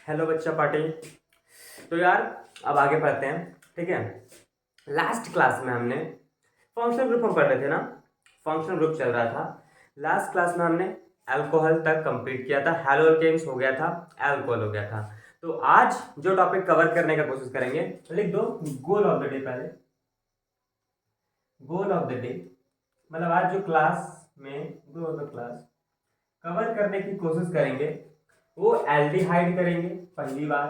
Hello बच्चा party. तो यार अब आगे पढ़ते हैं, ठीक है। लास्ट क्लास में हमने फंक्शनल ग्रुप हम पढ़ रहे थे ना, फंक्शनल ग्रुप चल रहा था। लास्ट क्लास में हमने अल्कोहल तक कंप्लीट किया था, हेलोकेन्स हो गया था, अल्कोहल हो गया था। तो आज जो टॉपिक कवर करने का कोशिश करेंगे, लिख दो गोल ऑफ द डे। पहले गोल ऑफ द डे मतलब आज जो क्लास में goal of the class cover करने की कोशिश करेंगे वो एल्डिहाइड करेंगे। पहली बार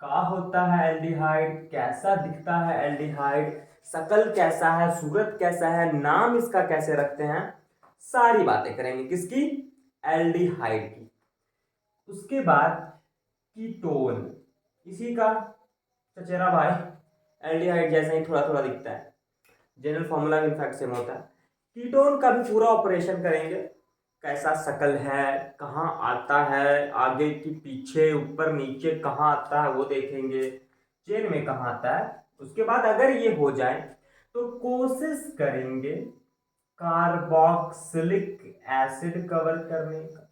क्या होता है एल्डिहाइड, कैसा दिखता है एल्डिहाइड, शकल कैसा है, सूरत कैसा है, नाम इसका कैसे रखते हैं, सारी बातें करेंगे किसकी, एल्डिहाइड की। उसके बाद कीटोन, इसी का चचेरा भाई एल्डिहाइड जैसा ही थोड़ा थोड़ा दिखता है, जनरल फॉर्मूला इनफैक्ट सेम होता है। कीटोन का भी पूरा ऑपरेशन करेंगे, कैसा शकल है, कहाँ आता है, आगे की पीछे ऊपर नीचे कहाँ आता है वो देखेंगे, चेन में कहाँ आता है। उसके बाद अगर ये हो जाए तो कोशिश करेंगे कार्बोक्सिलिक एसिड कवर करने का।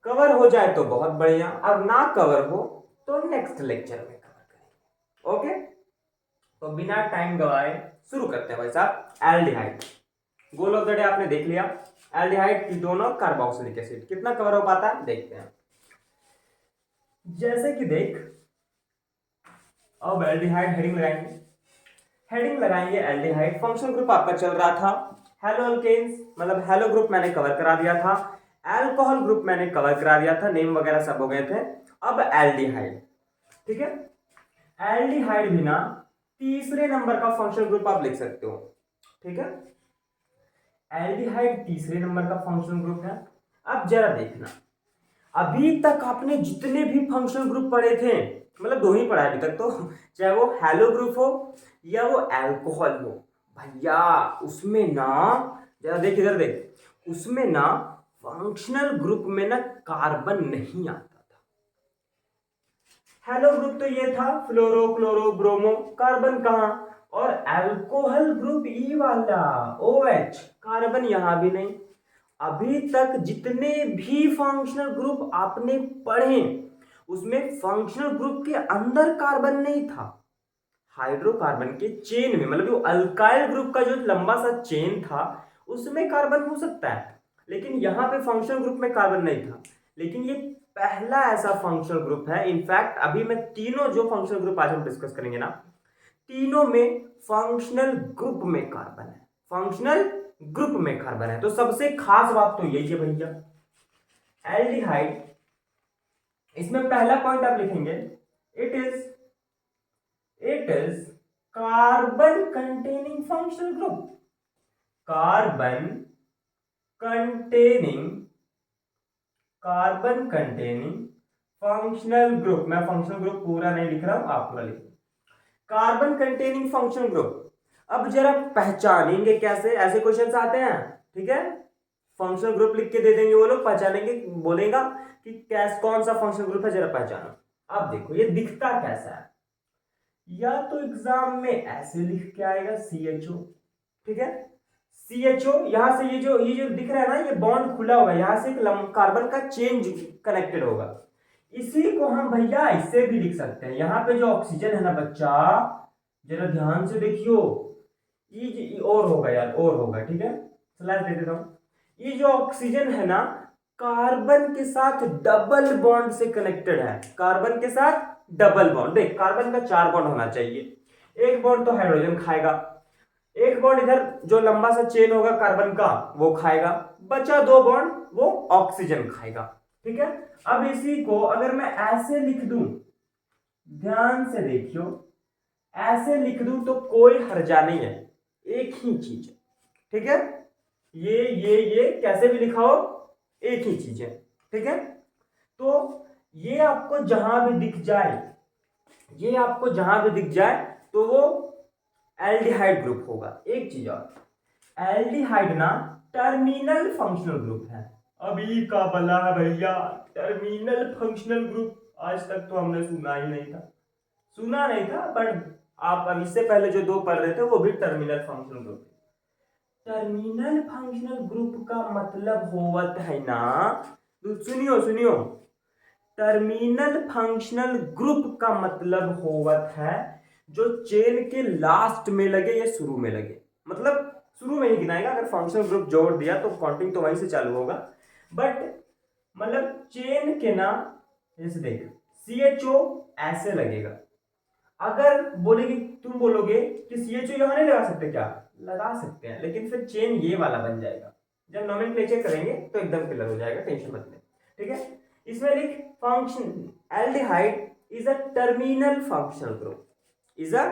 कवर हो जाए तो बहुत बढ़िया, और ना कवर हो तो नेक्स्ट लेक्चर में कवर करेंगे। ओके, तो बिना टाइम गवाए शुरू करते हैं भाई साहब। Aldehyde goal of the day आपने देख लिया, एल्डिहाइड कीटोन और कार्बोक्सिलिक एसिड कितना कवर हो पाता है देखते हैं। जैसे कि देख, अब एल्डिहाइड हेडिंग लगाएंगे, हेडिंग लगाएंगे एल्डिहाइड। फंक्शनल ग्रुप आपका चल रहा था हेलो अल्केन्स, मतलब हेलो ग्रुप मैंने कवर करा दिया था, अल्कोहल ग्रुप मैंने कवर करा दिया था, नेम वगैरह सब हो गए थे। अब एल्डिहाइड, ठीक है। एल्डिहाइड भी ना तीसरे नंबर का फंक्शनल ग्रुप आप लिख सकते हो, ठीक है। एल्डिहाइड तीसरे नंबर का फंक्शनल ग्रुप है। अब जरा देखना, अभी तक आपने जितने भी फंक्शनल ग्रुप पढ़े थे, मतलब दो ही पढ़ा अभी तक तो, चाहे वो हेलो ग्रुप हो या वो अल्कोहल हो, भैया उसमें ना, जरा देख इधर देख, उसमें ना फंक्शनल ग्रुप में ना कार्बन नहीं आता था। हेलो ग्रुप तो ये था फ्लोरो क्लोरो ब्रोमो, कार्बन कहां, और अल्कोहल ग्रुप ई वाला OH, कार्बन यहां भी नहीं। अभी तक जितने भी फंक्शनल ग्रुप आपने पढ़े उसमें फंक्शनल ग्रुप के अंदर कार्बन नहीं था। हाइड्रोकार्बन के चेन में, मतलब जो अल्काइल ग्रुप का जो लंबा सा चेन था उसमें कार्बन हो सकता है, लेकिन यहां पे फंक्शनल ग्रुप में कार्बन नहीं था। लेकिन ये पहला ऐसा फंक्शनल ग्रुप है, इनफैक्ट अभी मैं तीनों जो फंक्शनल ग्रुप आज हम डिस्कस करेंगे ना, तीनों में फंक्शनल ग्रुप में कार्बन है, फंक्शनल ग्रुप में कार्बन है। तो सबसे खास बात तो यही है भैया, एल्डिहाइड, इसमें पहला पॉइंट आप लिखेंगे, it is carbon containing functional group, carbon containing, carbon containing functional group. मैं फंक्शनल ग्रुप पूरा नहीं लिख रहा हूं, आप पूरा लिखिए, कार्बन कंटेनिंग फंक्शनल ग्रुप। अब जरा पहचानेंगे कैसे, ऐसे क्वेश्चंस आते हैं, ठीक है। फंक्शनल ग्रुप लिख के दे देंगे वो लोग, पहचानेंगे, बोलेगा कि कैस कौन सा फंक्शनल ग्रुप है, जरा पहचानो। अब देखो ये दिखता कैसा है, या तो एग्जाम में ऐसे लिख के आएगा CHO, ठीक है। CHO यहां से ये जो दिख रहा है ना, ये बॉन्ड खुला होगा, यहां से एक कार्बन का चेन कनेक्टेड होगा। इसी को हम भैया इससे भी लिख सकते हैं, यहां पे जो ऑक्सीजन है ना बच्चा, जरा ध्यान से देखियो, ये और होगा यार, और होगा, ठीक है। स्लैश दे देता हूं, ये जो ऑक्सीजन है ना कार्बन के साथ डबल बॉन्ड से कनेक्टेड है, कार्बन के साथ डबल बॉन्ड। देख कार्बन का 4 बॉन्ड होना चाहिए, एक बॉन्ड तो हाइड्रोजन खाएगा, एक बॉन्ड इधर जो लंबा सा चेन होगा कार्बन का वो खाएगा, बचा 2 बॉन्ड वो ऑक्सीजन खाएगा, ठीक है। अब इसी को अगर मैं ऐसे लिख दूं, ध्यान से देखियो, ऐसे लिख दूं तो कोई हर्जा नहीं है, एक ही चीज है, ठीक है। ये कैसे भी लिखा हो एक ही चीज है, ठीक है। तो ये आपको जहां भी दिख जाए, ये आपको जहां भी दिख जाए तो वो एल्डिहाइड ग्रुप होगा। एक चीज और, एल्डिहाइड ना टर्मिनल फंक्शनल ग्रुप है। अभी का बला है भैया, टर्मिनल फंक्शनल ग्रुप आज तक तो हमने सुना ही नहीं था, सुना नहीं था, बट आप अब इससे पहले जो 2 पढ़ रहे थे वो भी terminal functional group. Terminal functional group का मतलब होवत है ना तो सुनियो सुनियो, टर्मिनल फंक्शनल ग्रुप का मतलब होवत है जो चेन के लास्ट में लगे या शुरू में लगे, मतलब शुरू में ही गिनाएगा। अगर फंक्शनल ग्रुप जोड़ दिया तो काउंटिंग तो वहीं से चालू होगा, बट मतलब चेन के ना, जैसे देख CHO ऐसे लगेगा। अगर बोलेगी, तुम बोलोगे कि CHO यहां नहीं लगा सकते क्या, लगा सकते हैं, लेकिन फिर चेन ये वाला बन जाएगा। जब नोमेनक्लेचर करेंगे तो एकदम क्लियर हो जाएगा, टेंशन मत ले। ठीक है, इसमें लिख function aldehyde is a terminal functional group, is a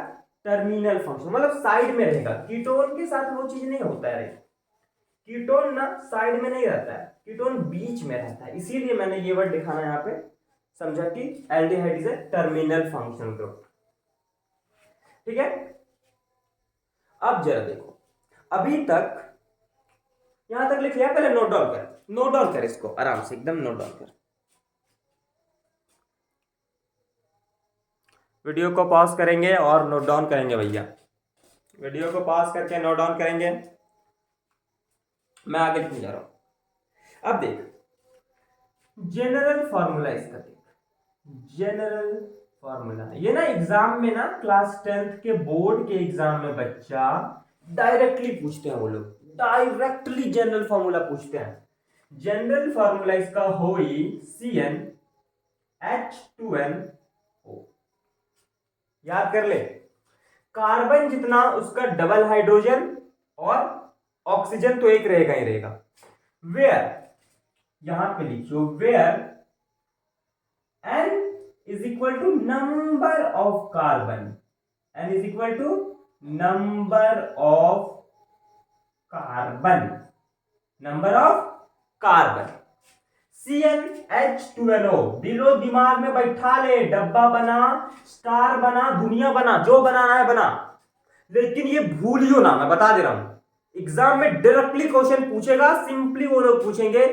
terminal function, मतलब साइड में रहेगा। कीटोन के साथ वो चीज नहीं होता है, कीटोन ना साइड में नहीं रहता है, कीटोन बीच में रहता है, इसीलिए मैंने ये वर्ड दिखाना यहाँ पे, समझा कि aldehyde is a terminal functional group. ठीक है, अब जरा देखो, अभी तक यहां तक लिख लिया, पहले नोट डाउन कर, नोट डाउन कर इसको आराम से, एकदम नोट डाउन कर। वीडियो को पॉज करेंगे और नोट डाउन करेंगे भैया, वीडियो को पॉज करके नोट डाउन करेंगे, मैं आगे लिखने जा रहा हूं। अब देख जनरल फॉर्मूला इसका, देख जनरल फॉर्मूला, ये ना एग्जाम में ना क्लास 10th के बोर्ड के एग्जाम में बच्चा डायरेक्टली पूछते हैं, वो लोग डायरेक्टली जनरल फॉर्मूला पूछते हैं। जनरल फॉर्मूला इसका होई CnH2nO, याद कर ले, कार्बन जितना उसका डबल हाइड्रोजन और ऑक्सीजन तो एक रहेगा ही रहेगा। वेयर, यहां पे लिखियो where n is equal to number of carbon, n is equal to number of carbon, number of carbon, CnH2nO, दिलो दिमाग में बैठा ले, डब्बा बना, स्टार बना, दुनिया बना, जो बनाना है बना, लेकिन ये भूलियो ना, मैं बता दे रहा हूं, एग्जाम में डायरेक्टली क्वेश्चन पूछेगा। सिंपली वो लोग पूछेंगे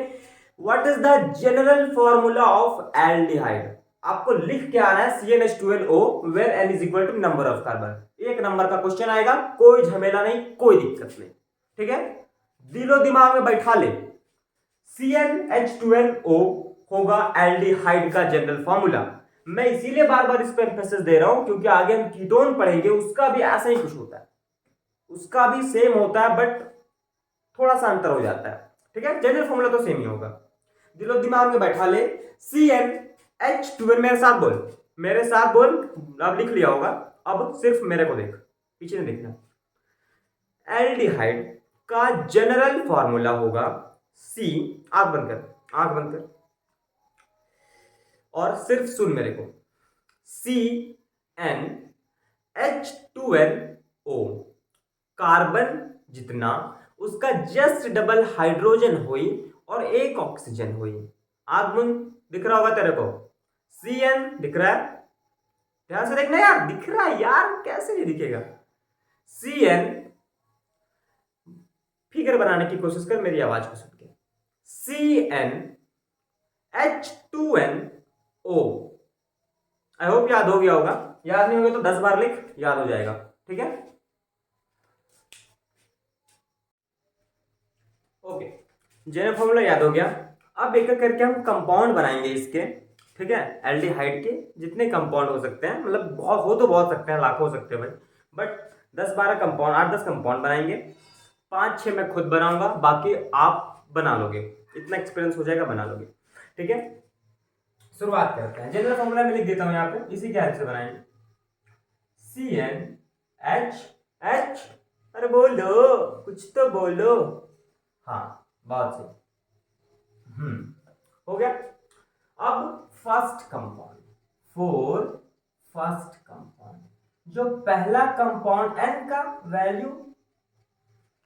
what is the general formula of aldehyde, आपको लिख के आना है CnH2nO where n is equal to number of carbon. एक नंबर का क्वेश्चन आएगा, कोई झमेला नहीं, कोई दिक्कत नहीं। ठीक है, दिलो दिमाग में बैठा ले, CnH2nO होगा एल्डिहाइड का जनरल फॉर्मूला। मैं इसीलिए बार बार इस पर एम्फेसिस दे रहा हूं क्योंकि आगे हम कीटोन पढ़ेंगे, उसका भी ऐसा ही कुछ होता है, उसका भी सेम होता है, बट थोड़ा सा अंतर हो जाता है। ठीक है, जनरल फॉर्मूला तो सेम ही होगा, दिलो दिमाग में बैठा ले। CnH2n, मेरे साथ बोल, मेरे साथ बोल, अब लिख लिया होगा, अब सिर्फ मेरे को देख, पीछे नहीं देखना। एल्डिहाइड का जनरल फॉर्मूला होगा C, आंख बंद कर, आंख बंद कर और सिर्फ सुन मेरे को, CnH2nO, कार्बन जितना उसका जस्ट डबल हाइड्रोजन हुई और एक ऑक्सीजन हुई। आंख बंद, दिख रहा होगा तेरे को, Cn दिख रहा है, ध्यान से देखना यार, दिख रहा है यार, कैसे नहीं दिखेगा। Cn, फिगर बनाने की कोशिश कर मेरी आवाज को सुन के, CnH2nO, आई होप याद हो गया होगा, याद नहीं होगा तो 10 बार लिख, याद हो जाएगा। ठीक है, ओके, जनरल फॉर्मूला याद हो गया। अब एक एक करके हम कंपाउंड बनाएंगे इसके। ठीक है, एल्डिहाइड के जितने कंपाउंड हो सकते हैं, मतलब बहुत हो तो बहुत सकते हैं, लाखों हो सकते हैं भाई, बट 10-12 कंपाउंड, 8-10 कंपाउंड बनाएंगे, 5-6 मैं खुद बनाऊंगा, बाकी आप बना लोगे, इतना एक्सपीरियंस हो जाएगा, बना लोगे। ठीक है, शुरुआत करते हैं। जनरल फॉर्मूला में लिख देता हूं यहाँ पे, इसी के हेल्प से बनाएंगे। CnH, अरे बोलो, कुछ तो बोलो, हाँ बहुत सही, हो गया। अब फर्स्ट कंपाउंड, फर्स्ट कंपाउंड, जो पहला कंपाउंड n का वैल्यू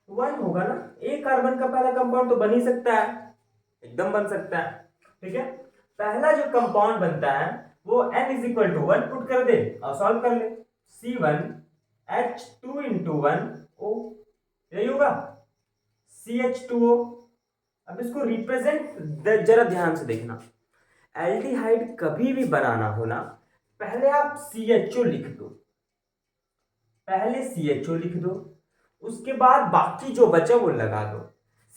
1 होगा ना, एक कार्बन का पहला कंपाउंड तो बन ही सकता है, एकदम बन सकता है। ठीक है, पहला जो कंपाउंड बनता है वो n is equal to 1 put कर दे और सॉल्व कर ले, C1H2 × 1O, यही होगा CH2O। अब इसको रिप्रेजेंट जरा ध्यान से देखना, एल्डिहाइड कभी भी बनाना हो ना, पहले आप CHO लिख दो, पहले CHO लिख दो, उसके बाद बाकी जो बचा वो लगा दो।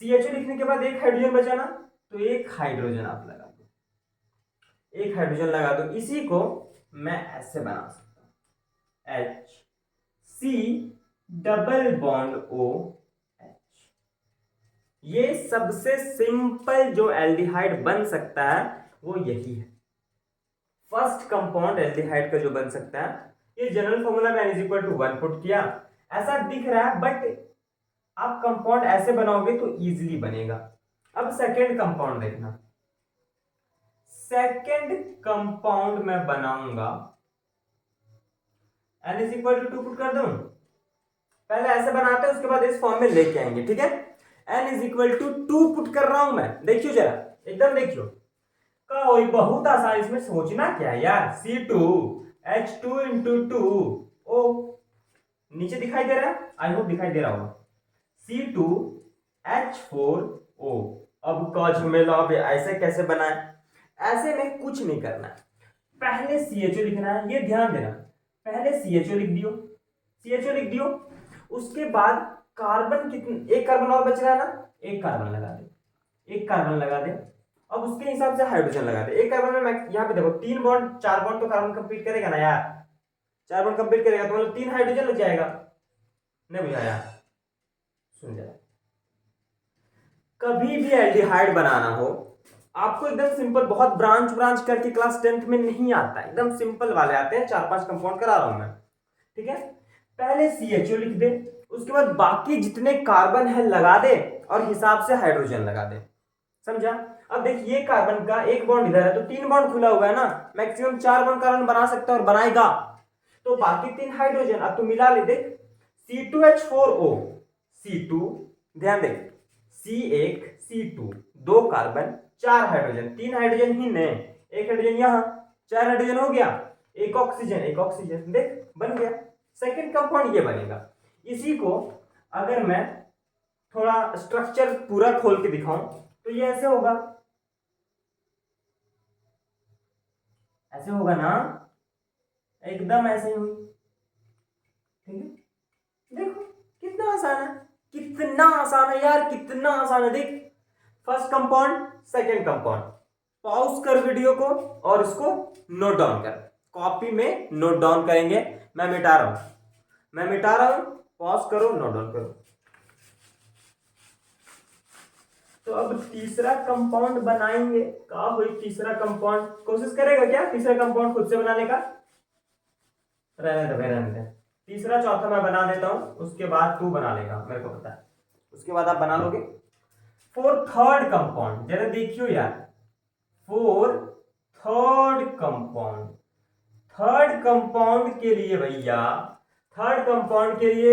CHO लिखने के बाद एक हाइड्रोजन बचा ना, तो एक हाइड्रोजन आप लगा दो, एक हाइड्रोजन लगा दो। इसी को मैं ऐसे बना सकता हूं, H C double bond O H। ये सबसे सिंपल जो एल्डिहाइड बन सकता है वो यही है। फर्स्ट कंपाउंड एल्डिहाइड का जो बन सकता है, ये जनरल फॉर्मूला में n इक्वल टू 1 पुट किया, ऐसा दिख रहा है, बट आप कंपाउंड ऐसे बनाओगे तो इजीली बनेगा। अब सेकेंड कंपाउंड देखना, सेकेंड कंपाउंड मैं बनाऊंगा, n is equal to 2 put कर दूं, पहले ऐसे बनाते हैं उसके बाद इस फॉर्म में लेके आएंगे, ठीक है। n is equal to 2 put कर रहा हूं मैं, देखियो जरा, एकदम देखियो, कोई बहुत आसान, इसमें सोचना क्या है यार। C2H2 इंटू 2O, नीचे दिखाई दे रहा है, आई होप दिखाई दे रहा होगा, C2H4O। अब का झमेला, अब ऐसे कैसे बनाए, ऐसे में कुछ नहीं करना है, पहले CHO लिखना है, ये ध्यान देना, पहले CHO लिख दियो, CHO लिख दियो, उसके बाद कार्बन कितने, एक कार्बन और बच रहा है ना, एक कार्बन लगा दे, एक कार्बन लगा दे। अब उसके हिसाब से हाइड्रोजन लगा दे, एक कार्बन में यहाँ पे देखो 3 बॉन्ड 4 बॉन्ड तो कार्बन कंप्लीट करेगा ना यार, 4 बॉन्ड कंप्लीट करेगा तो मतलब 3 हाइड्रोजन लग जाएगा। नहीं बुझाया, सुन जरा, कभी भी एल्डिहाइड बनाना हो आपको एकदम सिंपल, बहुत ब्रांच ब्रांच करके क्लास 10th में नहीं आता, एकदम सिंपल वाले आते हैं, 4-5 कंपाउंड करा रहा हूं मैं, ठीक है। पहले CHO लिख दे, उसके बाद बाकी जितने कार्बन है लगा दे और हिसाब से हाइड्रोजन लगा दे, समझा। अब देखिए कार्बन का एक बॉन्ड इधर है तो 3 बॉन्ड खुला हुआ है ना, मैक्सिमम 4 बॉन्ड कार्बन बना सकता है और बनाएगा, तो बाकी 3 हाइड्रोजन अब तू मिला ले, देख C2H4O, C2, ध्यान दे, C1 C2, 2 carbon 4 hydrogen, 3 hydrogen ही नहीं, एक हाइड्रोजन यहां, 4 हाइड्रोजन हो गया, एक ऑक्सीजन, एक ऑक्सीजन, देख बन गया, सेकंड कंपाउंड ये बनेगा। इसी को अगर मैं थोड़ा स्ट्रक्चर पूरा खोल के दिखाऊं तो ये ऐसे होगा, ऐसे होगा ना, एकदम ऐसे ही हुई, ठीक है। देखो कितना आसान है, कितना आसान है यार, कितना आसान है। देख first compound second compound, pause कर वीडियो को और इसको नोट डाउन कर, कॉपी में नोट डाउन करेंगे, मैं मिटा रहा हूं, मैं मिटा रहा हूं, पॉज करो नोट डाउन करो। तो अब तीसरा कंपाउंड बनाएंगे, क्या हुई तीसरा कंपाउंड, कोशिश करेगा क्या तीसरा कंपाउंड खुद से बनाने का, रहने दे, तीसरा चौथा मैं बना देता हूं, उसके बाद तू बना लेगा, मेरे को पता है, उसके बाद आप बना लोगे। फोर थर्ड कंपाउंड जरा देखियो यार, four third compound, third compound के लिए भैया, थर्ड कंपाउंड के लिए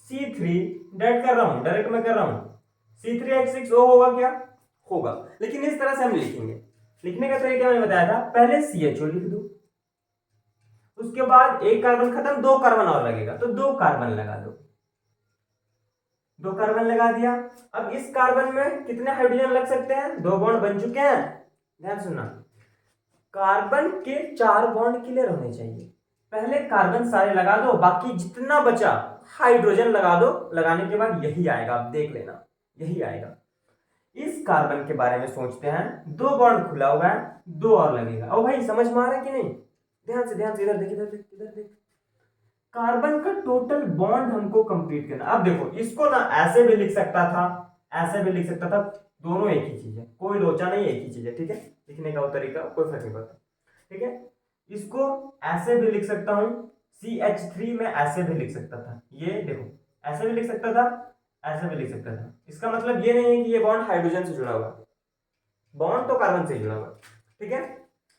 C3 डायरेक्ट कर रहा हूं, डायरेक्ट मैं कर रहा हूं, C3H6O होगा क्या, होगा, लेकिन इस तरह से हम लिखेंगे, लिखने का तरीका मैंने बताया था, पहले CHO लिख दो, उसके बाद एक कार्बन खत्म, 2 कार्बन और लगेगा तो 2 कार्बन लगा दो, 2 कार्बन लगा दिया। अब इस कार्बन में कितने हाइड्रोजन लग सकते हैं, 2 बॉन्ड बन चुके हैं, ध्यान सुनना, कार्बन के 4 बॉन्ड क्लियर होने चाहिए, पहले कार्बन सारे लगा दो, बाकी जितना बचा हाइड्रोजन लगा दो, लगाने के बाद यही आएगा, आप देख लेना यही आएगा। इस कार्बन के बारे में सोचते हैं, 2 बॉन्ड खुला हुआ है, 2 और लगेगा। ओ भाई समझ में आ रहा है कि नहीं, ध्यान से इधर देख, इधर देख, इधर देख, कार्बन का टोटल बॉन्ड हमको कंप्लीट करना। अब देखो इसको ना ऐसे भी लिख सकता था, ऐसे भी लिख सकता था, दोनों एक ही चीज है, कोई लोचा नहीं, एक ही चीज है, ठीक है, लिखने का तरीका कोई फर्क नहीं पड़ता, ठीक है। इसको ऐसे भी लिख सकता हूं, CH3 में ऐसे भी लिख सकता था, ये देखो ऐसे भी लिख सकता था, ऐसे भी लिख सकता था, इसका मतलब ये नहीं है कि ये बॉन्ड हाइड्रोजन से जुड़ा हुआ, बॉन्ड तो कार्बन से जुड़ा हुआ, ठीक है,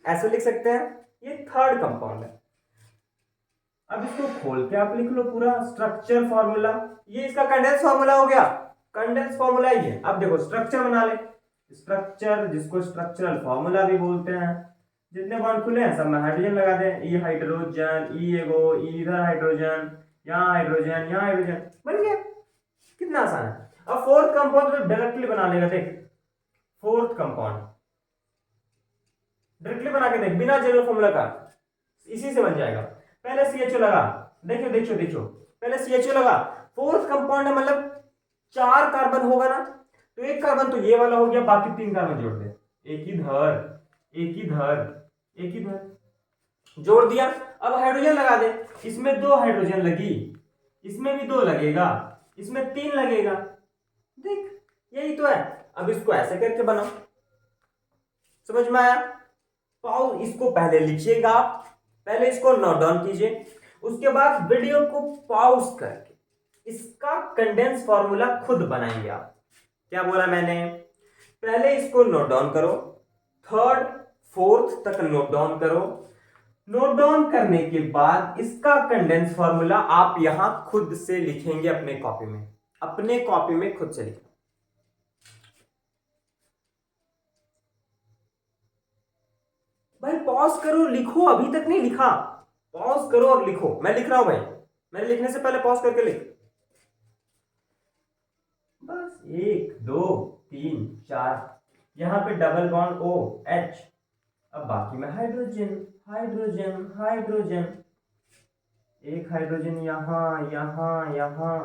ऐसे लिख सकते हैं। ये थर्ड कंपाउंड है। अब इसको खोल के आप लिख लो पूरा स्ट्रक्चर फॉर्मूला, ये इसका कंडेंस फॉर्मूला हो गया, कंडेंस फॉर्मूला ये। अब देखो स्ट्रक्चर बना ले, स्ट्रक्चर जिसको स्ट्रक्चरल फॉर्मूला भी बोलते हैं, जितने बॉन्ड खुले हैं सब में हाइड्रोजन लगा दें, ई हाइड्रोजन, ई एगो, इधर हाइड्रोजन, यहाँ हाइड्रोजन, यहाँ हाइड्रोजन, बन गया, कितना आसान है। अब फोर्थ कंपाउंड तो डायरेक्टली बना लेगा, देख फोर्थ कंपाउंड डायरेक्टली बना के देख, बिना जनरल फॉर्मूला का, इसी से बन जाएगा। पहले CHO लगा, देखियो देखियो देखियो, पहले CHO लगा, फोर्थ कंपाउंड है मतलब 4 कार्बन होगा ना, तो एक कार्बन तो ये वाला हो गया, बाकी 3 कार्बन जोड़ दे, एक इधर, एक इधर, एक इधर, जोड़ दिया। अब हाइड्रोजन लगा दे, इसमें 2 हाइड्रोजन लगी, इसमें भी 2 लगेगा, इसमें 3 लगेगा। देख यही तो है। अब इसको ऐसे करके बनाओ, समझ में आया? पॉज इसको पहले लिखिएगा आप, पहले इसको नोट डाउन कीजिए, उसके बाद वीडियो को पॉज करके इसका कंडेंस फॉर्मूला खुद बनाएंगे आप। क्या बोला मैंने? पहले इसको नोट डाउन करो, थर्ड फोर्थ तक नोट डाउन करो, नोट डाउन करने के बाद इसका कंडेंस फॉर्मूला आप यहां खुद से लिखेंगे अपने कॉपी में, अपने कॉपी में खुद से लिखना। भाई पॉज करो, लिखो, अभी तक नहीं लिखा, पॉज करो और लिखो। मैं लिख रहा हूं भाई, मैंने लिखने से पहले पॉज करके लिख। बस 1 2 3 4, यहां पे डबल बॉन्ड ओ एच, अब बाकी में हाइड्रोजन हाइड्रोजन हाइड्रोजन, एक हाइड्रोजन यहां यहां यहां,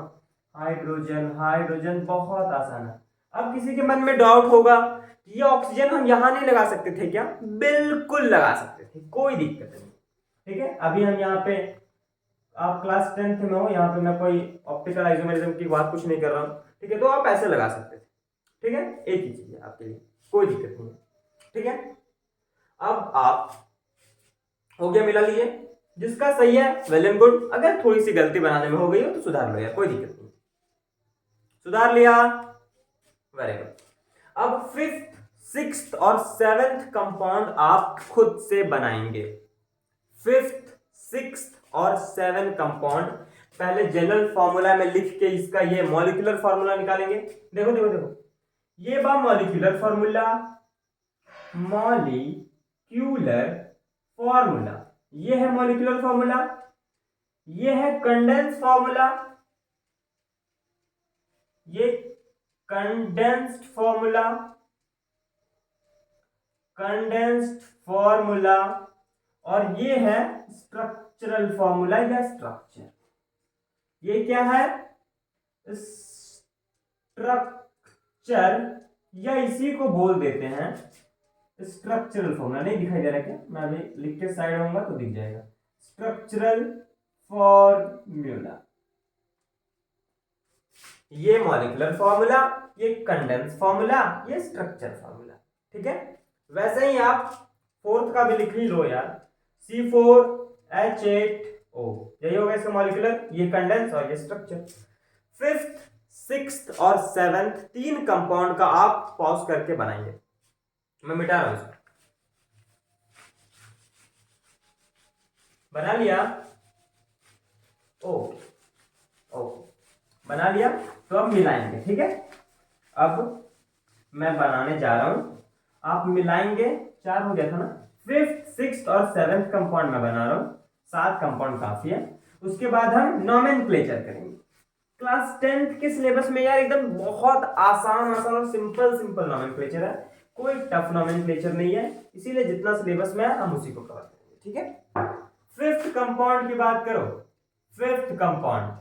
हाइड्रोजन हाइड्रोजन, बहुत आसान है। अब किसी के मन में डाउट होगा ये ऑक्सीजन हम यहां नहीं लगा सकते थे क्या? बिल्कुल लगा सकते थे, कोई दिक्कत नहीं। ठीक है, अभी हम यहाँ पे, आप क्लास 10th में हो, यहाँ पे मैं कोई ऑप्टिकल आइसोमेरिज्म की बात कुछ नहीं कर रहा हूँ। ठीक है, तो आप ऐसे लगा सकते थे। ठीक है, एक ही चीज है आपके लिए, कोई दिक्कत नहीं है। ठीक है, अब आप हो गया, मिला लीजिए, जिसका सही है वेल एंड गुड, अगर थोड़ी सी गलती बनाने में हो गई हो तो सुधार लो यार, कोई दिक्कत नहीं। सुधार लिया, वेरी गुड। अब 5th 6th और 7th कंपाउंड आप खुद से बनाएंगे। 5th 6th और 7th कंपाउंड पहले जनरल फॉर्मूला में लिख के इसका ये मॉलिक्यूलर फॉर्मूला निकालेंगे। देखो देखो देखो, ये बा मॉलिक्यूलर फॉर्मूला, मॉलिक्यूलर फॉर्मूला, ये है मॉलिक्यूलर फॉर्मूला, ये है कंडेंस फॉर्मूला, ये कंडेंस्ड फॉर्मूला, कंडेंस्ड फॉर्मूला, और ये है स्ट्रक्चरल फॉर्मूला या स्ट्रक्चर। ये क्या है? स्ट्रक्चर, या इसी को बोल देते हैं स्ट्रक्चरल फॉर्मूला। नहीं दिखाई दे रहा क्या? मैं अभी लिख के साइड होऊंगा तो दिख जाएगा। स्ट्रक्चरल फॉर्मूला, ये मॉलिक्यूलर फॉर्मूला, ये कंडेंस फॉर्मूला, ये स्ट्रक्चर फॉर्मूला। ठीक है, वैसे ही आप 4th का भी लिख ही लो यार, C4H8O, यही होगा इसका मॉलिक्यूलर, ये कंडेंस और ये स्ट्रक्चर। 5th 6th और 7th 3 कंपाउंड का आप पॉज करके बनाएंगे। मैं मिटा रहा हूं इसको, बना लिया? ओ बना लिया, तो अब मिलाएंगे। ठीक है, अब मैं बनाने जा रहा हूं, आप मिलाएंगे। 4 हो गया था ना? 5th 6th और 7th कंपाउंड में बना रहा हूं, 7 कंपाउंड काफी है। उसके बाद हम नॉमेनक्लेचर करेंगे। क्लास 10th के सिलेबस में यार एकदम बहुत आसान आसान और सिंपल सिंपल नॉमेनक्लेचर है, कोई टफ नॉमेनक्लेचर नहीं है, इसीलिए जितना सिलेबस में है हम उसी को कवर करेंगे। ठीक है, 5th कंपाउंड की बात करो। 5th कंपाउंड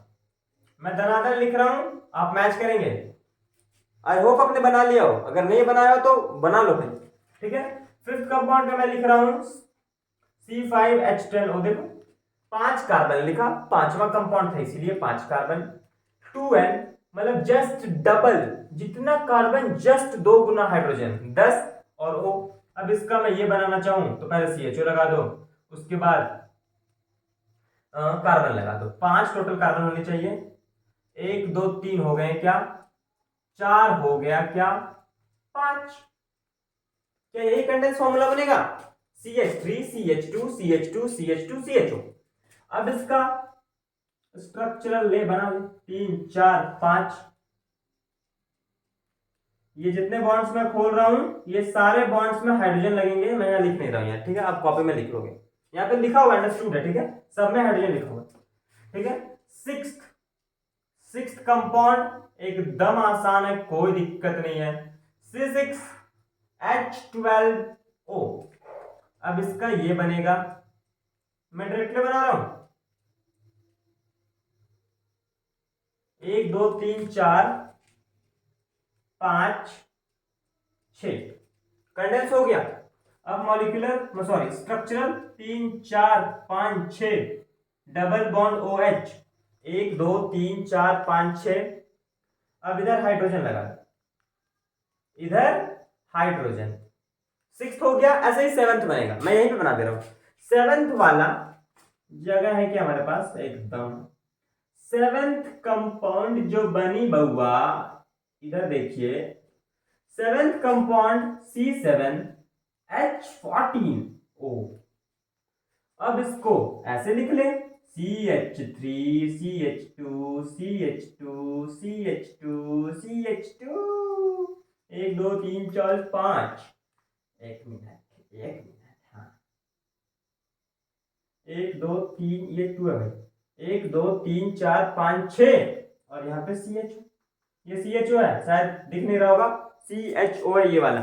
मैं धनाधन लिख रहा हूं, आप मैच करेंगे। आई होप आपने बना लिया हो, अगर नहीं बनाया हो तो बना लो भाई। ठीक है, 5th कंपाउंड का मैं लिख रहा हूं C5H10O। देखो 5 कार्बन लिखा, 5वां कंपाउंड था इसीलिए 5 कार्बन, 2N, मतलब जस्ट डबल, जितना कार्बन जस्ट 2 गुना हाइड्रोजन, 10 और O। अब इसका मैं ये बनाना चाहूं तो पहले CHO लगा दो, उसके बाद कार्बन लगा दो। 5 टोटल कार्बन होने चाहिए, 1 2 3 हो गए क्या? 4 हो गया क्या? 5। क्या यही कंडेंस फॉर्मूला बनेगा? CH3 CH2 CH2 CH2 CHO। अब इसका स्ट्रक्चरल ले बना ले, 3 4 5, ये जितने बॉन्ड्स मैं खोल रहा हूं ये सारे बॉन्ड्स में हाइड्रोजन लगेंगे। मैं यहाँ लिख नहीं रहा हूं यार, ठीक है, आप कॉपी में लिख लोगे, यहाँ पे लिखा हुआ अंडरस्टूड है। ठीक है, सब में हाइड्रोजन लिखा हुआ। ठीक है, 6th कंपाउंड एकदम आसान है, कोई दिक्कत नहीं है, C6H12O। अब इसका ये बनेगा, मैं डायरेक्टली बना रहा हूं, 1 2 3 4, 5 6 कंडेंस हो गया। अब molecular sorry structural 3 4 5 6 double bond O H 1 2 3 4 5 6। अब इधर हाइड्रोजन लगा, इधर हाइड्रोजन, सिक्स्थ हो गया। ऐसे ही सेवंथ बनेगा, मैं यहीं पे बना दे रहा हूं। सेवंथ वाला जगह है क्या हमारे पास, एकदम सेवंथ कंपाउंड जो बनी बउआ, इधर देखिए सेवंथ कंपाउंड C7H14O। अब इसको ऐसे लिख ले CH3 CH2 CH2 CH2 CH2 1 2 3 4 5। एक मिनट हाँ, 1 2 3 ये 2 है भाई, 1 2 3 4 5 6 और यहाँ पे CH, ये CHO है, शायद दिख नहीं रहा होगा, CHO है ये वाला,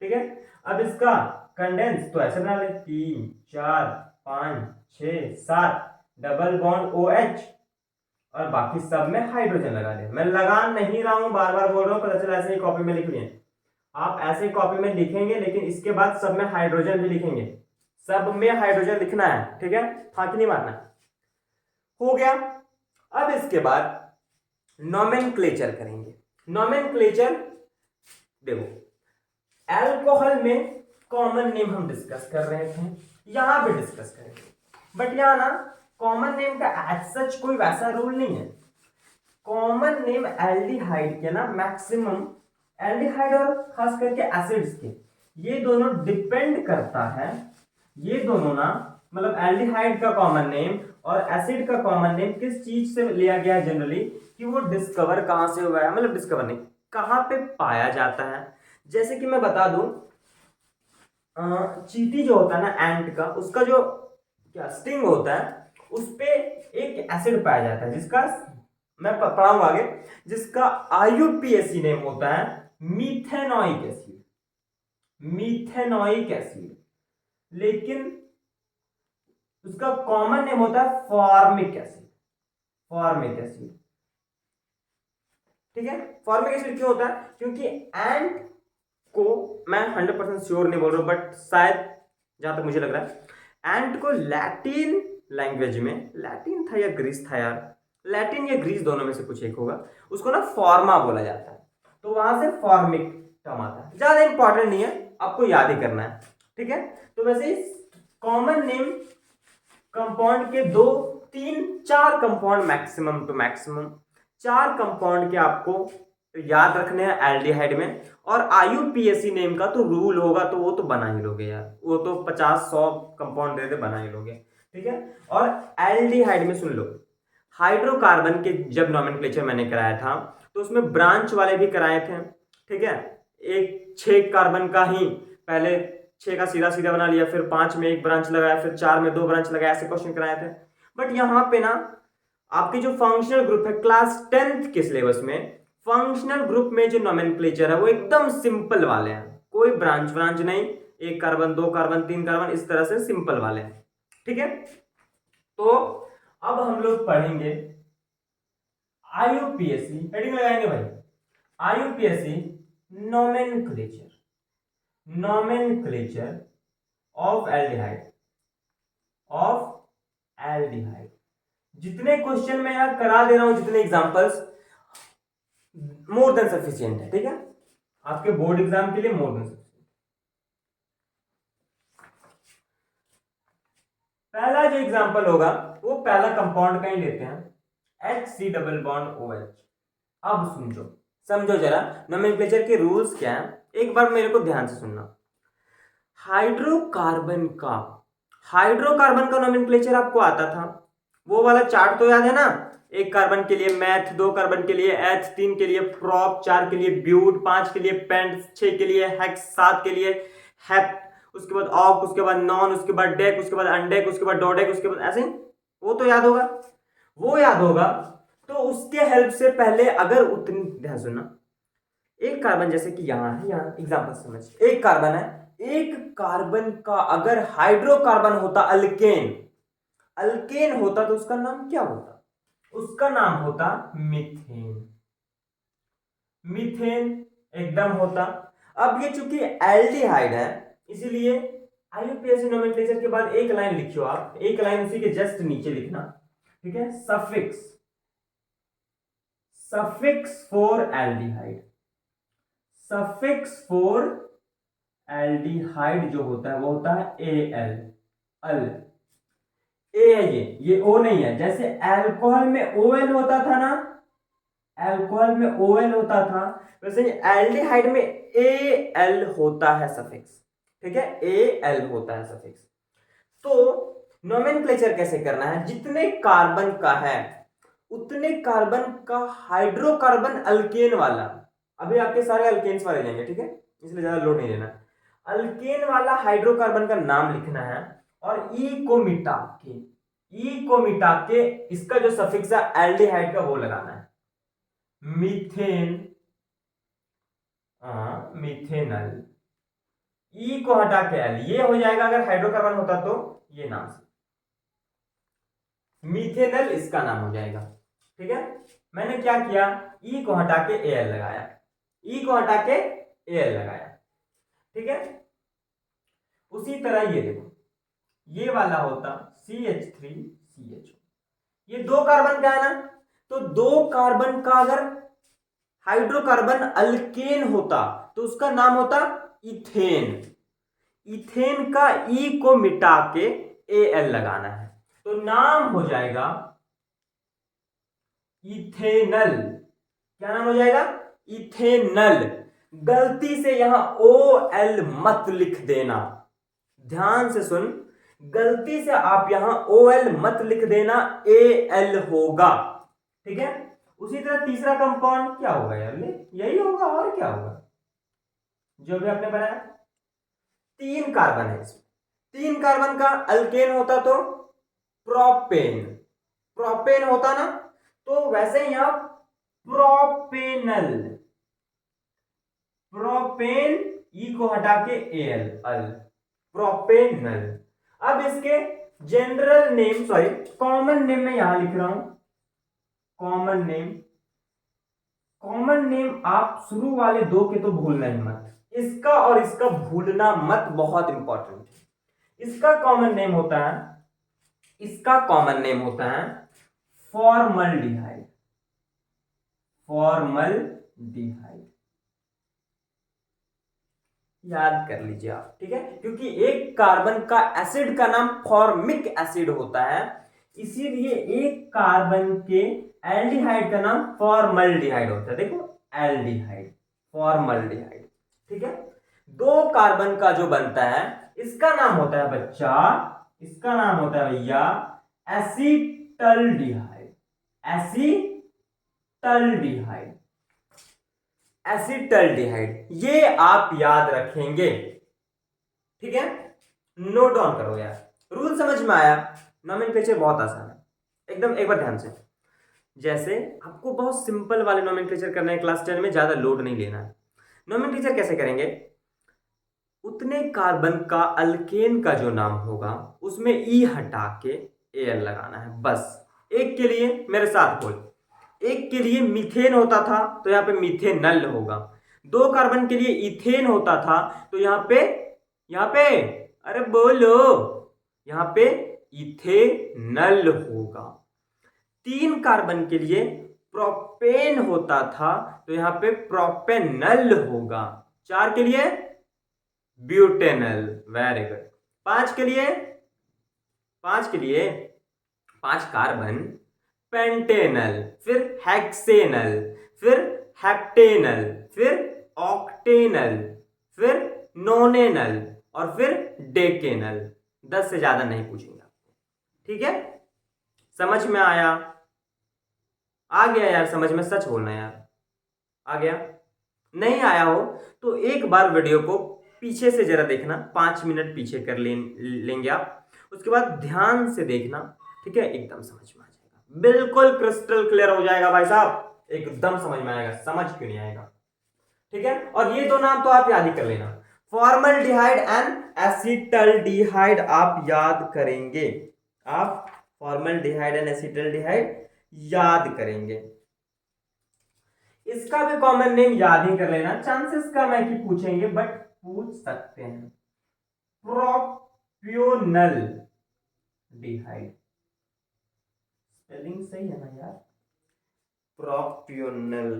ठीक है। अब इसका कंडेंस तो ऐसे बना ले 3 4 5 6 7 डबल बॉन्ड OH और बाकी सब में हाइड्रोजन लगा दे। मैं लगा नहीं रहा हूं, बार बार बोल रहा हूं, पता चला ऐसे ही कॉपी में लिख लिए। आप ऐसे कॉपी में लिखेंगे लेकिन इसके बाद सब में हाइड्रोजन भी लिखेंगे, सब में हाइड्रोजन लिखना है, ठीक है, फांकी नहीं मारना। हो गया। अब इसके बाद नोमेनक्लेचर करेंगे। नोमेनक्लेचर देखो, अल्कोहल में कॉमन नेम हम डिस्कस कर रहे थे, यहां पे डिस्कस करेंगे, बट यहां ना कॉमन नेम का एज सच कोई वैसा रूल नहीं है। कॉमन नेम एल्डिहाइड के ना मैक्सिमम, एल्डिहाइड और खास करके एसिड्स के, ये दोनों डिपेंड करता है, ये दोनों ना मतलब एल्डिहाइड का कॉमन नेम और एसिड का कॉमन नेम किस चीज से लिया गया है जनरली, कि वो डिस्कवर कहां से हुआ है, मतलब डिस्कवर नहीं, कहां पे पाया जाता है। जैसे कि मैं बता दूं, चींटी जो होता है ना एंट का, उसका जो क्या स्टिंग होता है उस पे एक एसिड पाया जाता है जिसका मैं पढ़ाऊंगा आगे, जिसका IUPAC नेम होता है मीथेनॉइक एसिड, मीथेनॉइक एसिड। लेकिन उसका कॉमन नेम होता है फॉर्मिक एसिड, फॉर्मिक एसिड, ठीक है। फॉर्मिक एसिड क्यों होता है, क्योंकि एंट को, मैं 100% श्योर नहीं बोल रहा हूं बट शायद जहां तक मुझे लग रहा है, एंट को लैटिन लैंग्वेज में, लैटिन था या ग्रीस था यार, लैटिन या ग्रीस दोनों में से कुछ एक होगा, उसको ना फॉर्मा बोला जाता है, तो वहां से फॉर्मिक टर्म आता है। ज्यादा इंपॉर्टेंट नहीं है, आपको याद ही करना है, ठीक है। तो वैसे कॉमन नेम कंपाउंड के 2 3 4 compound maximum to maximum 4 compound के आपको याद रखने हैं एल्डिहाइड में, और IUPAC नेम का तो रूल होगा, तो वो तो बना ही लोगे यार, वो तो 50-100 कंपाउंड दे दे बना ही लोगे, ठीक है। और एल्डिहाइड में सुन लो, हाइड्रोकार्बन के जब नोमेनक्लेचर मैंने कराया था तो उसमें ब्रांच वाले भी कराए थे, ठीक है। एक 6 कार्बन का ही पहले 6 का सीधा सीधा बना लिया, फिर 5 में एक ब्रांच लगाया, फिर 4 में 2 ब्रांच लगाया, ऐसे क्वेश्चन कराए थे। बट यहाँ पे ना आपकी जो फंक्शनल ग्रुप है क्लास 10th के सिलेबस में, फंक्शनल ग्रुप में जो नोमेनक्लेचर है वो एकदम सिंपल वाले हैं, कोई ब्रांच ब्रांच नहीं, 1 कार्बन 2 कार्बन 3 कार्बन, इस तरह से सिंपल वाले हैं, ठीक है। तो अब हम लोग पढ़ेंगे IUPAC, हेडिंग लगाएंगे भाई, IUPAC nomenclature, nomenclature of aldehyde, of aldehyde. जितने क्वेश्चन मैं यहां करा दे रहा हूं, जितने एग्जांपल्स, मोर देन सफिशिएंट है, ठीक है, आपके बोर्ड एग्जाम के लिए मोर देन सफिशिएंट। पहला जो एग्जांपल होगा वो पहला कंपाउंड का ही लेते हैं, HC डबल बॉन्ड OH। अब समझो, समझो जरा नोमेनक्लेचर के रूल्स क्या हैं, एक बार मेरे को ध्यान से सुनना। हाइड्रोकार्बन का, हाइड्रोकार्बन का नोमेनक्लेचर आपको आता था, वो वाला चार्ट तो याद है ना, 1 कार्बन के लिए मैथ, 2 कार्बन के लिए एथ, 3 के लिए प्रोप, 4 के लिए ब्यूट, 5 के लिए पेंट, 6 के लिए हेक्स, 7 के लिए हेप्ट, उसके बाद ऑक, उसके बाद नॉन, उसके बाद डेक, उसके बाद अनडेक, उसके बाद डोडेक, उसके बाद ऐसे, वो तो याद होगा, वो याद होगा। तो उसके हेल्प से पहले अगर उतनी, ध्यान सुनना, 1 कार्बन जैसे कि यहां है, यहां एग्जांपल समझ, 1 कार्बन है, 1 कार्बन का अगर हाइड्रोकार्बन होता अल्केन, अल्केन होता तो उसका नाम क्या होता, उसका नाम होता मीथेन, मीथेन एकदम होता। अब ये चूंकि एल्डिहाइड है, इसीलिए आईयूपीएसी नोमेनक्लेचर के बाद एक लाइन लिखियो आप, एक लाइन उसी के जस्ट नीचे लिखना, ठीक है। Suffix, suffix for aldehyde, suffix for aldehyde जो होता है वो होता है एल, अल, ए है ये ओ नहीं है। जैसे अल्कोहल में ओएल होता था ना, अल्कोहल में ओएल होता था, वैसे एल्डिहाइड में ए एल होता है सफिक्स, ठीक है, ए एल होता है सफिक्स। तो नोमेनक्लेचर कैसे करना है, जितने कार्बन का है उतने कार्बन का हाइड्रोकार्बन अल्केन वाला, अभी आपके सारे अल्केन्स वाले जाएंगे, ठीक है, इसलिए ज्यादा लोड नहीं लेना। अल्केन वाला हाइड्रोकार्बन का नाम लिखना है और ई को मिटा के, ई को मिटा के इसका जो सफिक्स है एल्डिहाइड का वो लगाना है, मीथेन, मिथेनल, ई को हटा के एल, ये हो जाएगा अगर हाइड्रोकार्बन होता तो ये नाम से मिथेनल इसका नाम हो जाएगा, ठीक है। मैंने क्या किया, ई को हटा के एल लगाया, ई को हटा के एल लगाया, ठीक है। उसी तरह ये देखो, ये वाला होता CH3CH, ये दो कार्बन का है ना, तो दो कार्बन का अगर हाइड्रोकार्बन अल्केन होता तो उसका नाम होता इथेन, इथेन का ई को मिटा के एल लगाना है, तो नाम हो जाएगा इथेनल। क्या नाम हो जाएगा, इथेनल। गलती से यहां ओ एल मत लिख देना, ध्यान से सुन, गलती से आप यहां ओ एल मत लिख देना, ए एल होगा, ठीक है। उसी तरह तीसरा कंपाउंड क्या होगा यार, यही होगा और क्या होगा, जो भी आपने बनाया। तीन कार्बन है इसमें, तीन कार्बन का अल्केन होता तो प्रोपेन, प्रोपेन होता ना, तो वैसे ही यहां प्रोपेनल, प्रोपेन, ई को हटा के एल, अल, प्रोपेनल। अब इसके general name, sorry common name में यहां लिख रहा हूं, कॉमन नेम, कॉमन नेम आप शुरू वाले दो के तो भूलना ही मत, इसका और इसका भूलना मत, बहुत इंपॉर्टेंट है। इसका कॉमन नेम होता है, इसका कॉमन नेम होता है फॉर्मल्डिहाइड, फॉर्मल्डिहाइड, याद कर लीजिए आप, ठीक है, क्योंकि एक कार्बन का एसिड का नाम फॉर्मिक एसिड होता है, इसीलिए एक कार्बन के एल्डिहाइड का नाम फॉर्मल्डिहाइड होता है। देखो एल्डिहाइड, फॉर्मल्डिहाइड, ठीक है। दो कार्बन का जो बनता है इसका नाम होता है बच्चा, इसका नाम होता है भैया एसीटल्डिहाइड, एसीटल्डिहाइड, एसीटल्डिहाइड, ये आप याद रखेंगे, ठीक है। नोट डाउन करो यार, रूल समझ में आया। नोमेनक्लेचर बहुत आसान है एकदम, एक बार ध्यान से। जैसे आपको बहुत सिंपल वाले नोमेनक्लेचर करना है क्लास 10 में, ज्यादा लोड नहीं लेना है। नोमेनक्लेचर कैसे करेंगे, उतने कार्बन का अल्केन का जो नाम होगा उसमें ई हटा के एल लगाना है बस। एक के लिए मेरे साथ बोल, एक के लिए मीथेन होता था तो यहां पे मीथेनल होगा, दो कार्बन के लिए इथेन होता था तो यहां पे अरे बोलो, यहां पे इथेनल होगा। तीन कार्बन के लिए प्रोपेन होता था तो यहां पे प्रोपेनल होगा। चार के लिए ब्यूटेनल, वेरी गुड। पांच के लिए, पांच के लिए, पांच कार्बन पेंटेनल, फिर हेक्सेनल, फिर हेप्टेनल, फिर ऑक्टेनल, फिर नोनेनल और फिर डेकेनल। 10 से ज्यादा नहीं पूछेंगे आपको, ठीक है। समझ में आया, आ गया यार समझ में, सच बोलना यार, आ गया। नहीं आया हो तो एक बार वीडियो को पीछे से जरा देखना, 5 मिनट पीछे कर लेंगे आप, उसके बाद ध्यान से देखना, ठीक है, एकदम समझ में आ जाएगा, बिल्कुल क्रिस्टल क्लियर हो जाएगा भाई साहब, एकदम समझ में आएगा, समझ क्यों नहीं आएगा, ठीक है। और ये दो नाम तो आप याद ही कर लेना, फॉर्मल्डिहाइड एंड एसिटल्डिहाइड आप याद करेंगे, आप फॉर्मल्डिहाइड एंड एसिटल्डिहाइड याद करेंगे। इसका भी कॉमन नेम याद ही कर लेना, चांसेस कम है कि पूछेंगे बट पूछ सकते हैं। प्रोप्योनल डिहाइड, स्पेलिंग सही है ना यार? प्रोप्योनल,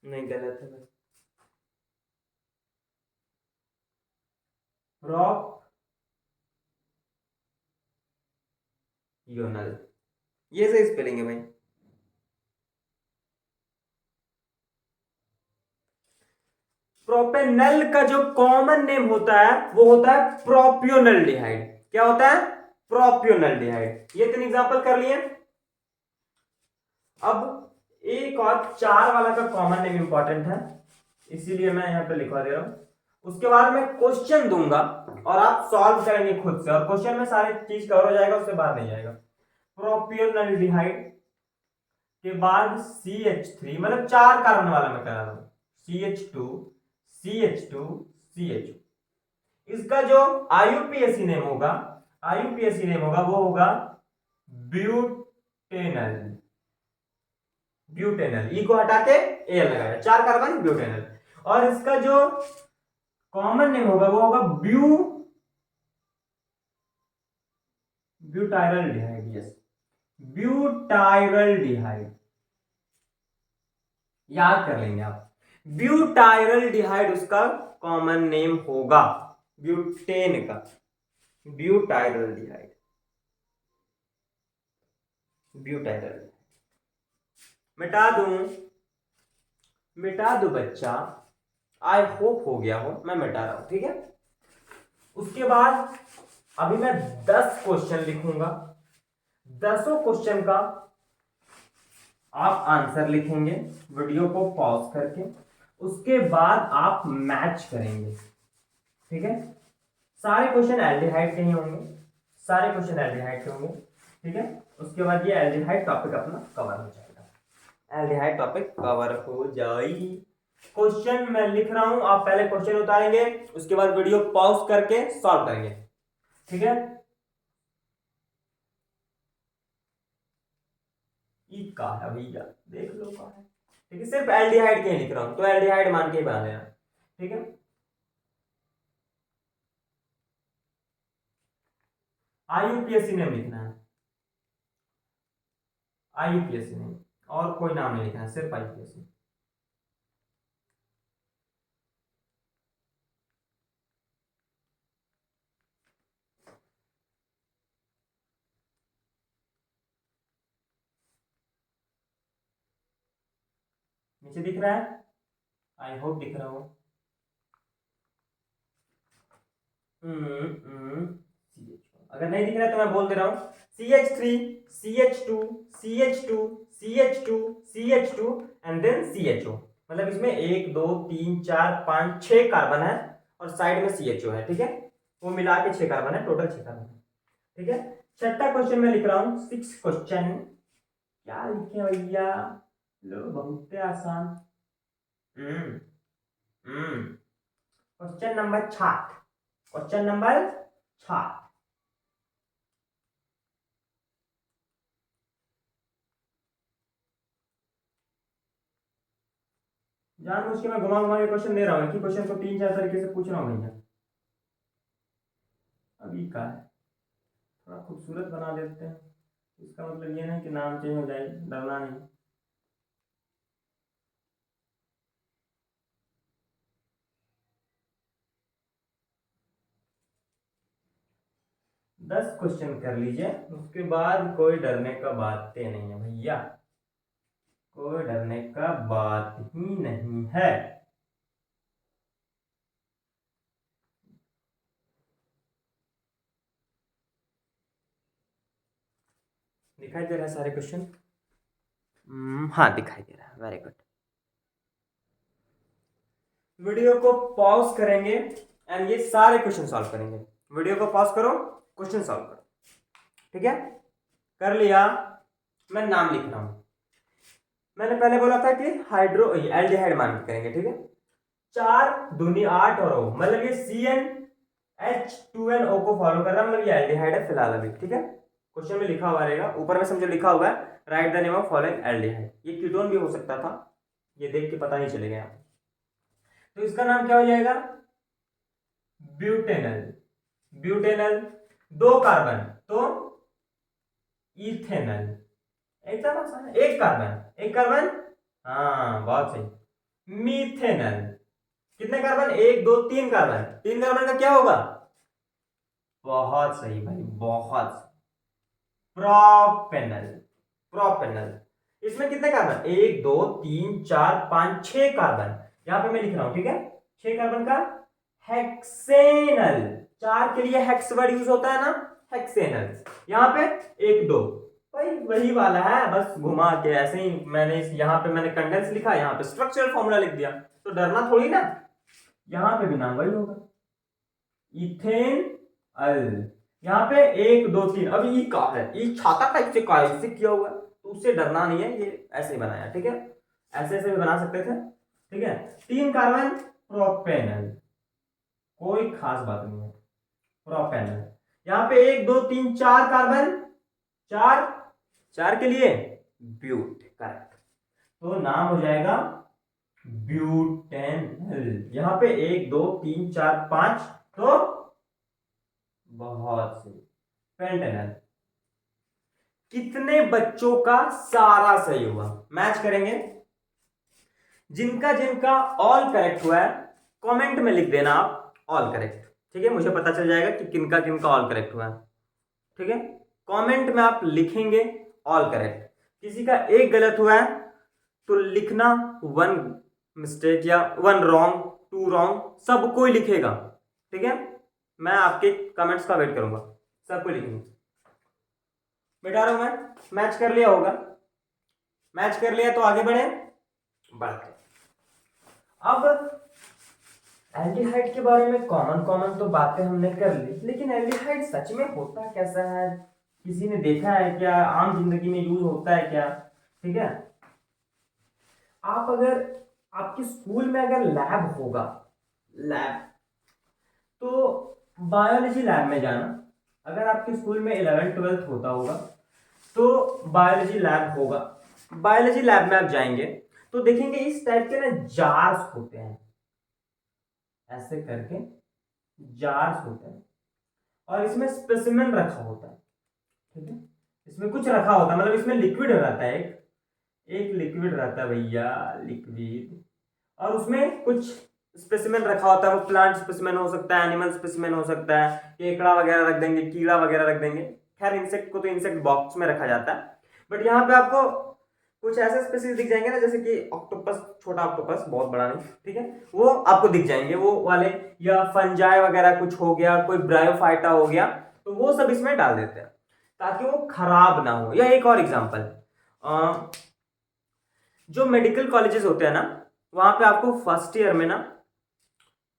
नहीं गलत है भाई, प्रोप्योनल, ये सही स्पेलिंग है भाई। प्रोपेनल का जो कॉमन नेम होता है वो होता है प्रोप्योनल डिहाइड। क्या होता है? प्रोप्योनल डिहाइड। ये 3 एग्जांपल कर लिए। अब एक और 4 वाला का कॉमन नेम इंपॉर्टेंट है, इसीलिए मैं यहां पे लिखवा दे रहा हूं। उसके बाद मैं क्वेश्चन दूंगा और आप सॉल्व करेंगे खुद से, और क्वेश्चन में सारी चीज कवर हो जाएगा, उससे बाहर नहीं जाएगा। प्रोप्योनल डिहाइड के बाद CH3, मतलब 4 कार्बन वाला मैं करा रहा हूं, CH2 CH2 CH2। इसका जो आईयूपीएसी नेम होगा, वो होगा ब्यूटेनल। ब्यूटेनल, ई को हटा के एल लगाया, 4 कार्बन ब्यूटेनल। और इसका जो कॉमन नेम होगा वो होगा ब्यूटाइरल डिहाइड। यस, ब्यूटाइरल डिहाइड, याद कर लेंगे आप। ब्यूटाइरल डिहाइड उसका कॉमन नेम होगा, ब्यूटेन का, ब्यूटाइरल डिहाइड, ब्यूटाइरल। मिटा दू बच्चा, आई होप हो गया हो, मैं मिटा रहा हूं, ठीक है। उसके बाद अभी मैं 10 क्वेश्चन लिखूंगा, 10 क्वेश्चन का आप आंसर लिखेंगे वीडियो को पॉज करके। उसके बाद आप मैच करेंगे, ठीक है। सारे क्वेश्चन एल्डिहाइड के ही होंगे, सारे क्वेश्चन एल्डिहाइड के होंगे, ठीक है। उसके बाद ये एल्डिहाइड टॉपिक अपना कवर हो जाएगा, एल्डिहाइड टॉपिक कवर हो जाएगी। क्वेश्चन मैं लिख रहा हूं, आप पहले क्वेश्चन उतारेंगे, उसके बाद वीडियो पॉज करके सॉल्व करेंगे, ठीक है। ई का है भैया, देख लो का है, ठीक है। सिर्फ एल्डिहाइड के ही लिख रहा हूं, तो एल्डिहाइड मान के ही बना देना, ठीक है। आईयूपीएसी नेम लिखना है, आईयूपीएसी नेम, और कोई नाम नहीं लिखना है, सिर्फ आईयूपीएसी। नीचे दिख रहा है? आई होप दिख रहा हो। अगर नहीं दिख रहा है तो मैं बोल दे रहा हूं, CH3 CH2 CH2 CH2 CH2 and then CHO। मतलब इसमें 1 2 3 4 5 6 कार्बन है और साइड में CHO है, ठीक है। वो मिला के 6 कार्बन है, टोटल 6 कार्बन है, ठीक है। छठा क्वेश्चन में लिख रहा हूं, 6 क्वेश्चन। क्या लिखे भैया? लो, बहुत आसान। Question number 7, question number 7। जानबूझ के मैं घुमा घुमा के क्वेश्चन दे रहा हूँ कि क्वेश्चन को 3 4 तरीके से पूछ रहा हूँ भैया। अभी का है, थोड़ा खूबसूरत बना देते हैं, इसका मतलब ये नहीं कि नाम चेंज हो जाए, डरना नहीं। दस क्वेश्चन कर लीजिए, उसके बाद कोई डरने का बात नहीं है भैया, कोई डरने का बात ही नहीं है। दिखाई दे रहा है सारे क्वेश्चन? हाँ दिखाई दे रहा है, वेरी गुड। वीडियो को पॉज करेंगे एंड ये सारे क्वेश्चन सॉल्व करेंगे। वीडियो को पॉज करो, क्वेश्चन सॉल्व करो, ठीक है। कर लिया? मैं नाम लिख रहा हूं। मैंने पहले बोला था कि हाइड्रो एल्डिहाइड मान के करेंगे, ठीक है। 4 दूनी 8 और O, मतलब ये CnH2nO को फॉलो कर रहा है, मतलब ये एल्डिहाइड है फिलहाल अभी, ठीक है। क्वेश्चन में लिखा हुआ रहेगा, ऊपर में समझो लिखा हुआ है right the name of following aldehyde. ये कीटोन भी हो सकता था, ये देख के पता नहीं चलेगा यहाँ। तो इसका नाम क्या हो जाएगा? ब्यूटेनल। ब्यूटेनल, 2 कार्बन तो इथेनल। एकदम आसान है, एक कार्बन, एक कार्बन, हाँ बहुत सही, मीथेनल। कितने कार्बन? 1 2 3 कार्बन, 3 कार्बन का क्या होगा? बहुत सही भाई, बहुत सही, प्रोपेनल। प्रोपेनल, इसमें कितने कार्बन? 1 2 3 4 5 6 कार्बन, यहां पे मैं लिख रहा हूं, ठीक है, 6 कार्बन का हेक्सेनल। 4 के लिए हेक्स वर्ड यूज होता है ना, हेक्सेनल। यहां पे 1 2 भाई वही वाला है, बस घुमा के ऐसे ही मैंने यहाँ पे मैंने कंडेंस लिखा, यहाँ पे स्ट्रक्चरल फॉर्मूला लिख दिया, तो डरना थोड़ी ना, यहाँ पे भी नाम वही होगा, इथेन अल। यहाँ पे 1 2 3, अब ई का है, ई छाता टाइप से का है, इससे किया हुआ है, तो उससे डरना नहीं है, ये ऐसे ही बनाया, ठीक है, ऐसे ऐसे भी बना सकते थे, ठीक है। 3 कार्बन, प्रोपेनल, कोई खास बात नहीं है, प्रोपेनल। यहाँ पे 1 2 3 4 कार्बन, 4, 4 के लिए ब्यूट, करेक्ट, तो नाम हो जाएगा ब्यूटेनल। यहां पे 1 2 3 4 5, तो बहुत से पेंटेनल। कितने बच्चों का सारा सही हुआ? मैच करेंगे, जिनका जिनका ऑल करेक्ट हुआ है कमेंट में लिख देना आप ऑल करेक्ट, ठीक है, मुझे पता चल जाएगा कि किनका किनका ऑल करेक्ट हुआ है, ठीक है। कमेंट में आप लिखेंगे ऑल करेक्ट, किसी का एक गलत हुआ है तो लिखना 1 मिस्टेक या 1 रॉन्ग 2 रॉन्ग, सब कोई लिखेगा, ठीक है, मैं आपके कमेंट्स का वेट करूंगा, सब कोई लिखेंगे। बैठा रहा हूं मैं, मैच कर लिया होगा, मैच कर लिया तो आगे बढ़े, बढ़ते। अब एल्डिहाइड के बारे में कॉमन कॉमन तो बातें हमने कर ली, लेकिन एल्डिहाइड सच में होता कैसा है, किसी ने देखा है क्या, आम जिंदगी में यूज होता है क्या, ठीक है। आप अगर आपके स्कूल में अगर लैब होगा, लैब, तो बायोलॉजी लैब में जाना, अगर आपके स्कूल में 11th 12th होता होगा तो बायोलॉजी लैब होगा, बायोलॉजी लैब में आप जाएंगे तो देखेंगे इस टाइप के ना जार्स होते हैं, ऐसे करके जार्स होते हैं, और इसमें स्पेसिमेन रखा होता है, ठीक है, इसमें कुछ रखा होता है, मतलब इसमें लिक्विड रहता है, एक लिक्विड रहता है भैया, लिक्विड, और उसमें कुछ स्पेसिमेन रखा होता है, वो प्लांट स्पेसिमेन हो सकता है, एनिमल स्पेसिमेन हो सकता है, केकड़ा वगैरह रख देंगे, कीड़ा वगैरह रख देंगे, खैर इंसेक्ट को तो इंसेक्ट बॉक्स में रखा जाता है, बट यहाँ पे आपको कुछ ऐसे स्पेसीज दिख जाएंगे ना, जैसे कि ऑक्टोपस, छोटा ऑक्टोपस, बहुत बड़ा नहीं, ठीक है, वो आपको दिख जाएंगे वो वाले, या फंजाई वगैरह कुछ हो गया, कोई ब्रायोफाइटा हो गया, तो वो सब इसमें डाल देते हैं ताकि वो खराब ना हो। या एक और एग्जांपल, जो मेडिकल कॉलेजेस होते हैं ना, वहां पे आपको फर्स्ट ईयर में ना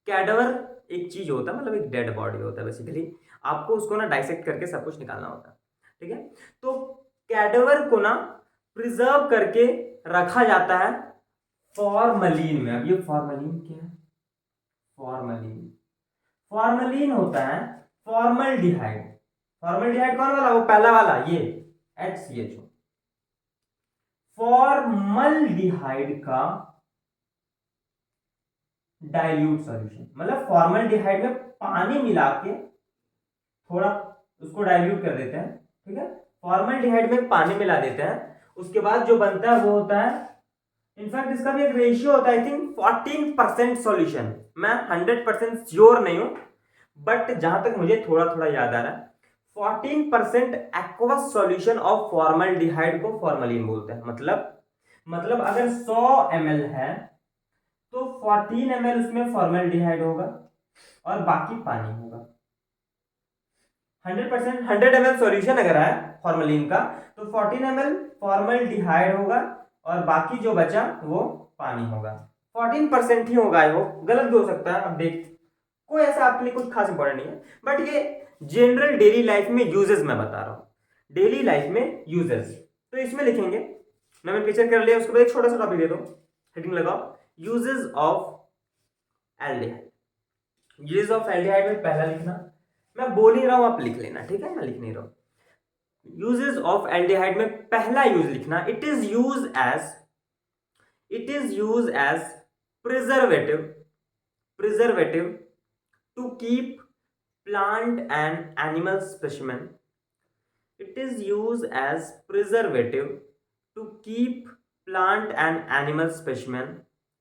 कैडवर एक चीज होता है, मतलब एक डेड बॉडी होता है बेसिकली, आपको उसको ना डाइसेक्ट करके सब कुछ निकालना होता है, ठीक है। तो कैडवर को ना प्रिजर्व करके रखा जाता है फॉर्मलिन में। अब ये फॉर्मलिन क्या है? फॉर्मलिन, फॉर्मलिन होता है फॉर्मल्डिहाइड। फॉर्मल्डिहाइड कौन वाला? वो पहला वाला, ये HCHO। फॉर्मल्डिहाइड का डाइल्यूट सॉल्यूशन, मतलब फॉर्मल्डिहाइड में पानी मिला के थोड़ा उसको डाइल्यूट कर देते हैं, ठीक है, फॉर्मल्डिहाइड में पानी मिला देते हैं, उसके बाद जो बनता है वो होता है, इनफैक्ट इसका भी एक रेशियो होता है, आई थिंक 14% सॉल्यूशन, मैं 100% श्योर नहीं हूं, बट जहां तक मुझे थोड़ा थोड़ा याद आ रहा है 14% एक्वस सॉल्यूशन ऑफ फॉर्मल्डिहाइड को फॉर्मलिन बोलते हैं। मतलब अगर 100 ml है तो 14 ml उसमें फॉर्मल्डिहाइड होगा और बाकी पानी होगा। 100 ml सॉल्यूशन अगर है फॉर्मलिन का तो 14 ml फॉर्मल्डिहाइड होगा और बाकी जो बचा वो पानी होगा। 14% ही होगा, वो गलत भी हो सकता है, अब देख, कोई ऐसा आपके लिए कुछ खास इंपॉर्टेंट नहीं है, बट ये जनरल डेली लाइफ में यूजेस मैं बता रहा हूं, डेली लाइफ में यूजेस। तो इसमें लिखेंगे, नोमेनक्लेचर कर लिया, उसके बाद एक छोटा सा टॉपिक दे दो, हेडिंग लगाओ, uses of aldehyde. Uses of aldehyde में पहला लिखना, मैं बोल ही रहा हूं आप लिख लेना, ठीक है, मैं लिख नहीं रहा हूं। यूजेस ऑफ एल्डिहाइड में पहला यूज लिखना, it is use as preservative to keep plant and animal specimen. It is used as preservative to keep plant and animal specimen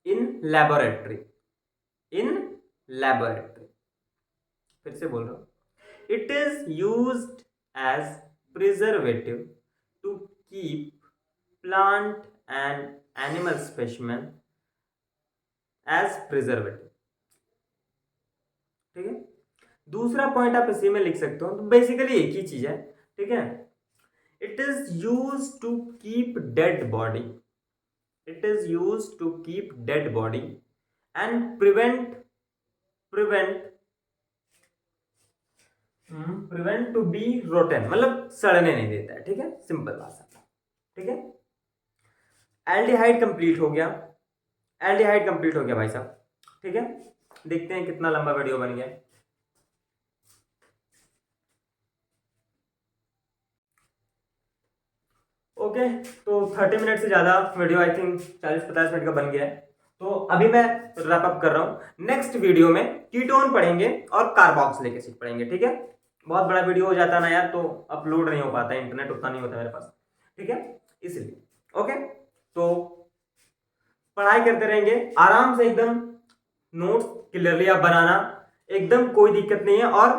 in laboratory. फिर से बोल रहा हूँ, it is used as preservative to keep plant and animal specimen as preservative. ठीक है, दूसरा point आप इसी में लिख सकते हो, तो बेसिकली एक ही चीज है, ठीक है। It is use to keep dead body, it is use to keep dead body and prevent to be rotten, मतलब सड़ने नहीं देता है, ठीक है, सिंपल भाषा, ठीक है। एल्डिहाइड कंप्लीट हो गया, भाई साहब, ठीक है। देखते हैं कितना लंबा वीडियो बन गया। ओके, तो 30 मिनट से ज़्यादा वीडियो, आई थिंक 40-50 मिनट का बन गया है, तो अभी मैं रैप अप कर रहा हूँ। नेक्स्ट वीडियो में कीटोन पढ़ेंगे और कार्बोक्सिलिक एसिड पढ़ेंगे, ठीक है। बहुत बड़ा वीडियो हो जाता है ना यार, तो अपलोड नहीं हो पाता है, इंटरनेट उतना नहीं होता मेरे पास, ठीक है, इसलिए। ओके, तो पढ़ाई करते रहेंगे आराम से, एकदम नोट्स क्लियरली आप बनाना, एकदम कोई दिक्कत नहीं है। और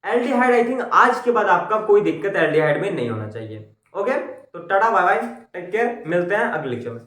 एल्डिहाइड, आई थिंक आज के बाद आपका कोई दिक्कत एल्डिहाइड में नहीं होना चाहिए। ओके, तो tata bye bye, take care, मिलते हैं अगले लेक्चर में।